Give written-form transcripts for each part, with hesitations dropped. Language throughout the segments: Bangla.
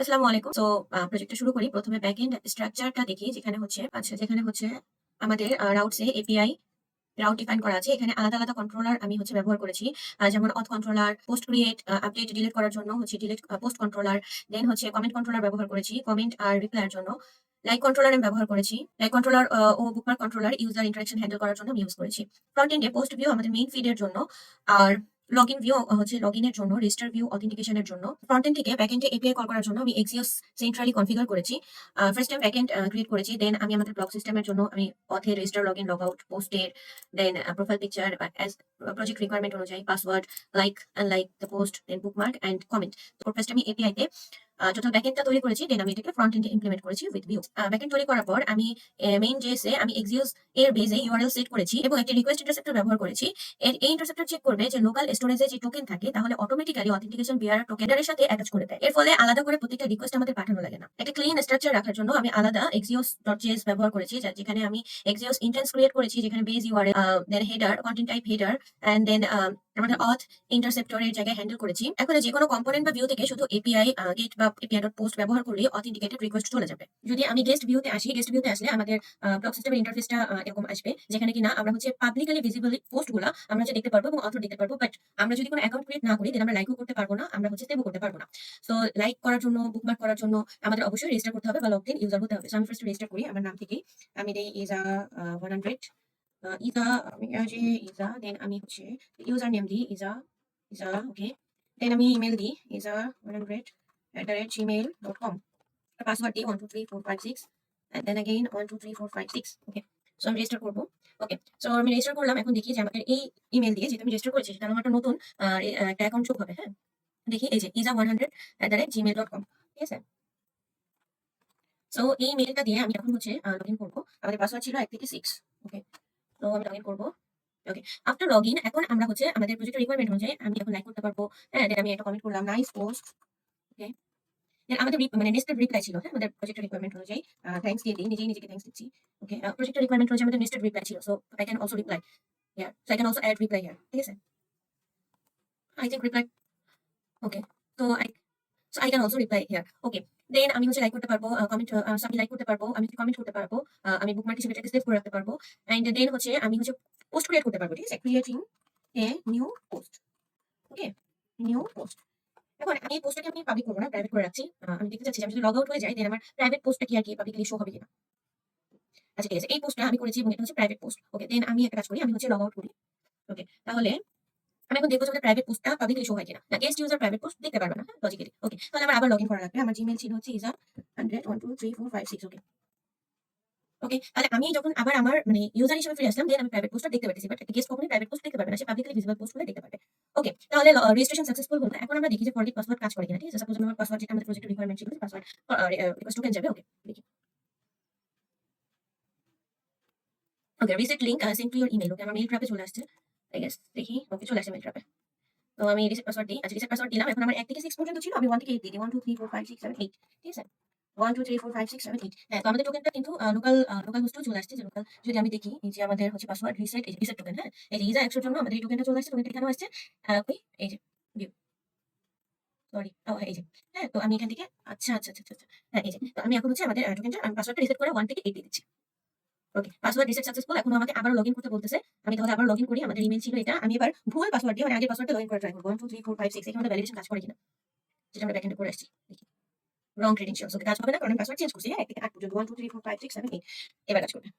আসসালামু আলাইকুম। সো প্রজেক্টটা শুরু করি। প্রথমে ব্যাকএন্ড স্ট্রাকচারটা দেখি, যেখানে হচ্ছে আমাদের রাউটস এ এপিআই রাউট ডিফাইন করা আছে। এখানে আলাদা আলাদা কন্ট্রোলার আমি ব্যবহার করেছি। যেমন auth controller, post create, update delete করার জন্য delete post controller, then comment controller ব্যবহার করেছি কমেন্ট আর রিপ্লাই এর জন্য। লাইক কন্ট্রোলার আমি ব্যবহার করেছি। লাইক কন্ট্রোলার ও bookmark controller user interaction handle করার জন্য আমি ইউজ করেছি। ফ্রন্ট এন্ডে পোস্ট ভিউ আমাদের মেইন ফিড এর জন্য, আর লগইন ভিউ লগইনের জন্য, রেজিস্টার ভিউ অথেন্টিকেশনের জন্য। ফ্রন্ট এন্ড থেকে ব্যাক এন্ডে এপিআই কল করার জন্য আমি এক্সিওস সেন্ট্রালি কনফিগার করেছি। First time back end create করেছি, দেন আমি আমাদের ব্লক সিস্টেমের জন্য আমি অথে রেজিস্টার, লগইন, লগ আউট, পোস্টের, then profile picture as project requirement অনুযায়ী, password, like unlike the post, then bookmark and comment. তো ফার্স্ট আমি এপিআই তে টোটাল ব্যাকএন্ডটা তৈরি করেছি, দেন আমি এটাকে ফ্রন্ট এন্ডে ইমপ্লিমেন্ট করেছি উইথ ভিউ। ব্যাকএন্ড তৈরি করার পর আমি মেইন জেএসে আমি এক্সিওস এর বেজে ইউআরএল সেট করেছি এবং একটি রিকোয়েস্ট ইন্টারসেপ্টর ব্যবহার করেছি। এই ইন্টারসেপ্টর চেক করবে যে লোকাল স্টোরেজে যে টোকেন থাকে তাহলে অটোমেটিক্যালি অথেন্টিকেশন বিয়ার টোকেনের সাথে অ্যাটাচ করে দেয়। এর ফলে আলাদা করে প্রত্যেকটা রিকোয়েস্ট আমাদের পাঠানো লাগে না। একটা ক্লিন স্ট্রাকচার রাখার জন্য আমি আলাদা এক্সিওস.js ব্যবহার করেছি, যেখানে আমি এক্সিওস ইনস্ট্যান্স ক্রিয়েট করেছি, যেখানে base URL, then header, content type header, and then আমাদের অথ ইন্টারসেপ্টরের জায়গায় হ্যান্ডেল করেছি। এখন যে কোনো কম্পোনেন্ট বা ভিউ থেকে শুধু এপিআই গেট বা এপিআই ডট পোস্ট ব্যবহার করলে অথেন্টিকেটেড রিকোয়েস্ট চলে যাবে। যদি আমি গেস্ট ভিউতে আসি, গেস্ট ভিউতে আসলে আমাদের ব্লক সিস্টেমের ইন্টারফেসটা এরকম আসবে, যেখানে কিনা আমরা পাবলিকলি ভিজিবল পোস্টগুলো আমরা দেখতে পারবো এবং অথর দেখতে পারবো। বাট আমরা যদি কোনো অ্যাকাউন্ট ক্রিয়েট না করি, দেন আমরা লাইকও করতে পারবো না, আমরা সেভও করতে পারবো না। সো লাইক করার জন্য, বুকমার্ক করার জন্য আমাদের অবশ্যই রেজিস্টার করতে হবে বা লগড ইন ইউজার হতে হবে। সো আমি ফার্স্ট রেজিস্টার করি আমার নাম থেকেই। আমি দেই ইজা 100 ইজা, আমি ইজা, দেন আমি ইউজার নেম দিই ইজা, ওকে। দেন আমি ইমেল দিই iza100@gmail.com। পাসওয়ার্ড দিই 123456, and then again 123456, okay. So আমি রেজিস্টার করবো, ওকে। সো আমি রেজিস্টার করলাম। এখন দেখি যে আমাদের এই ইমেল দিয়ে, যেহেতু আমি রেজিস্টার করেছি, সেটা আমার একটা নতুন একটা অ্যাকাউন্ট যোগ হবে। হ্যাঁ, দেখি এই যে iza100@gmail.com, ঠিক আছে। সো এই মেলটা দিয়ে আমি এখন লগ ইন করবো। আমাদের পাসওয়ার্ড ছিল 1 থেকে 6, ওকে। তো আমি লগ ইন করবো, ওকে। আফটার লগ ইন এখন আমরা আমাদের প্রজেক্টের রিকোয়ারমেন্ট অনুযায়ী আমি এখন লাইক করতে পারবো। হ্যাঁ, দেন আমি একটা কমেন্ট করলাম, নাইস পোস্ট, ওকে। দেন আমাদের নেস্টেড রিপ্লাই ছিল। হ্যাঁ, আমাদের প্রজেক্টের রিকোয়ারমেন্ট অনুযায়ী থ্যাঙ্কস দিয়ে দিই, নিজেকে থ্যাঙ্কস দিচ্ছি, ওকে। প্রজেক্টের রিকোয়ারমেন্ট অনুযায়ী আমাদের নেস্টেড রিপ্লাই ছিল, so I can also reply here, so I can also add reply here, ঠিক আছে। I think reply, okay. তো I can also reply here, okay. Then আমি লাইক করতে পারবো, কমেন্ট, আমি লাইক করতে পারবো, আমি কমেন্ট করতে পারবো, আমি বুকমার্ক হিসেবে এটাকে সেভ করে রাখতে পারবো। এন্ড দেন আমি পোস্ট ক্রিয়েট করতে পারবো, ঠিক আছে। Creating a new post, okay, new post. এখন আমি এই পোস্টটাকে আমি পাবলিক করবো না, প্রাইভেট করে রাখছি। আমি দেখতে চাচ্ছি যে আমি যদি লগ আউট হয়ে যাই, দেন আমার প্রাইভেট পোস্টটা কি আর কি পাবলিকলি শো হবে কিনা। আচ্ছা, ঠিক আছে। এই পোস্টটা আমি করেছি এবং এটা প্রাইভেট পোস্ট, ওকে। দেন আমি একটা কাজ করি, আমি লগ আউট করি, ওকে। তাহলে আমি এখন দেখবো যে আমাদের প্রাইভেট পোস্টটা পাবলিকলি শো হয় কিনা। না, গেস্ট ইউজার প্রাইভেট পোস্ট দেখতে পারবে না, হ্যাঁ, লজিক্যালি, ওকে। তাহলে আমার আবার লগইন করা লাগবে। আমার জিমেইল ছিল iza100123456, ওকে, ওকে। তাহলে আমি যখন আবার আমার ইউজার হিসেবে ফিরে আসলাম, দেন আমি প্রাইভেট পোস্টটা দেখতে পাচ্ছি। বাট গেস্ট কখনোই প্রাইভেট পোস্ট দেখতে পারবে না, সে পাবলিকলি ভিজিবল পোস্টগুলো দেখতে পারবে, ওকে। তাহলে রেজিস্ট্রেশন সাকসেসফুল হলো। এখন আমরা দেখি যে ফরগেট পাসওয়ার্ড কাজ করে কিনা, ঠিক আছে। সাপোজ আমার পাসওয়ার্ড, যেটা আমাদের প্রজেক্টের রিকোয়ারমেন্ট ছিল, পাসওয়ার্ড রিকোয়েস্ট টোকেন যাবে, ওকে। দেখি, okay. Reset link send to your email, okay. আমার মেইল ট্র্যাপে চলে আসছে, আই গেস। দেখি, ওকে, চলে আসছে মেইল ট্র্যাপে। তো আমি রিসেট পাসওয়ার্ড দিই। আচ্ছা, রিসেট পাসওয়ার্ড দিলাম। এখন আমার 1 থেকে 6 পর্যন্ত ছিল, আমি 1 থেকে 8 দিই। 1 2 3 4 5 6 7 8, ঠিক আছে। 1 2 3 4 5 6 7 8। হ্যাঁ, তো আমাদের টোকেনটা কিন্তু লোকাল হোস্টেও চলে আসছে। যে লোকাল, যদি আমি দেখি এই যে আমাদের পাসওয়ার্ড রিসেট, এই রিসেট টোকেন, হ্যাঁ, এই যে ইজা 100 এর জন্য আমাদের এই টোকেনটা চলে আসছে। টোকেনটা এখানেও আসছে, কই, এই যে ভিউ, সরি, ও এই যে। হ্যাঁ, তো আমি এখান থেকে, আচ্ছা। হ্যাঁ, এই যে। তো আমি এখন আমাদের টোকেনটা, আমি পাসওয়ার্ডটা রিসেট করে 1 থেকে 8 দিয়ে দিচ্ছি, ওকে। Password reset successful. এখন আমাকে আবার লগইন করতে বলতেছে। আমি তাহলে আবার লগইন করি। আমাদের ইমেল ছিল এটা। আমি এবার ভুল পাসওয়ার্ড দিয়ে, আগের পাসওয়ার্ডটা লগইন করে ট্রাই করব। 1 2 3 4 5 6, এখানে ভ্যালিডেশন কাজ করে কিনা, যেটা আমরা ব্যাকএন্ডে করে আসছি। দেখি, রং ক্রেডেনশিয়ালস, ওকে, কাজ হবে না, কারণ আমি পাসওয়ার্ড চেঞ্জ করছি। হ্যাঁ, 1 থেকে 8 পর্যন্ত, 1 2 3 4 5 6 7 8, এবার কাজ করবে।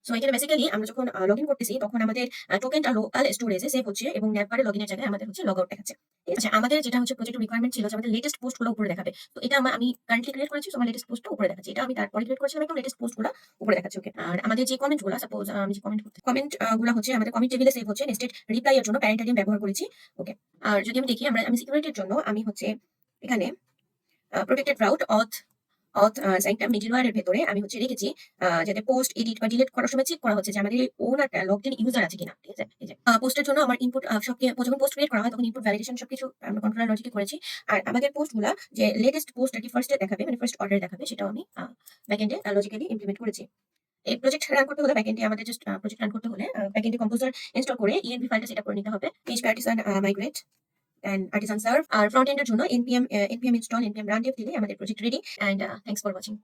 সো এখানে বেসিক্যালি আমরা যখন লগইন করতেছি, তখন আমাদের টোকেনটা লোকাল স্টোরেজে সেভ হচ্ছে এবং নেটবারে লগইনের জায়গায় আমাদের লগ আউট দেখাচ্ছে, ঠিক আছে। আমাদের যেটা প্রজেক্টের রিকোয়ারমেন্ট ছিল যে আমাদের লেটেস্ট পোস্টগুলো উপরে দেখাবে। তো এটা আমি কারেন্টলি ক্রিয়েট করেছি, সো আমার লেটেস্ট পোস্টটা উপরে দেখাচ্ছে। এটা আমি তারপরে ক্রিয়েট করেছিলাম, একদম লেটেস্ট পোস্টগুলো উপরে দেখাচ্ছে, ওকে। আর আমাদের যে কমেন্টগুলো, সাপোজ আমি যে কমেন্ট গুলো আমাদের কমেন্ট টেবিলে সেভ হচ্ছে। নেস্টেড রিপ্লাই এর জন্য প্যারেন্টালিয়াম ব্যবহার করেছি, ওকে। আর যদি আমি দেখি, আমি সিকিউরিটির জন্য আমি এখানে প্রোটেক্টেড রাউট অথ সাইনটা মিডলওয়্যার এর ভেতরে আমি রেখেছি, যাতে পোস্ট এডিট বা ডিলিট করার সময় চেক করা হচ্ছে যে আমাদের এই ওনারটা লগড ইন ইউজার আছে কিনা, ঠিক আছে। এই যে পোস্টের জন্য আমার ইনপুট সবকে, যখন পোস্ট ক্রিয়েট করা হয় তখন ইনপুট ভ্যালিডেশন সবকিছু আমরা কন্ট্রোলার লজিকে করেছি। আর আমাদের পোস্টগুলো যে লেটেস্ট পোস্ট আর কি ফার্স্টে দেখাবে, ফার্স্ট অর্ডারে দেখাবে, সেটাও আমি ব্যাকএন্ডে লজিক্যালি ইমপ্লিমেন্ট করেছি। এই প্রজেক্ট রান করতে হলে ব্যাকএন্ডে আমাদের প্রজেক্ট রান করতে হলে ব্যাকএন্ডে কম্পোজার ইনস্টল করে ইএনভি ফাইলটা সেটআপ করে নিতে হবে। PHP artisan migrate, and artisan serve. আর ফ্রন্ট এন্ডের জন্য npm install npm run dev দিলে আমাদের project ready. And thanks for watching.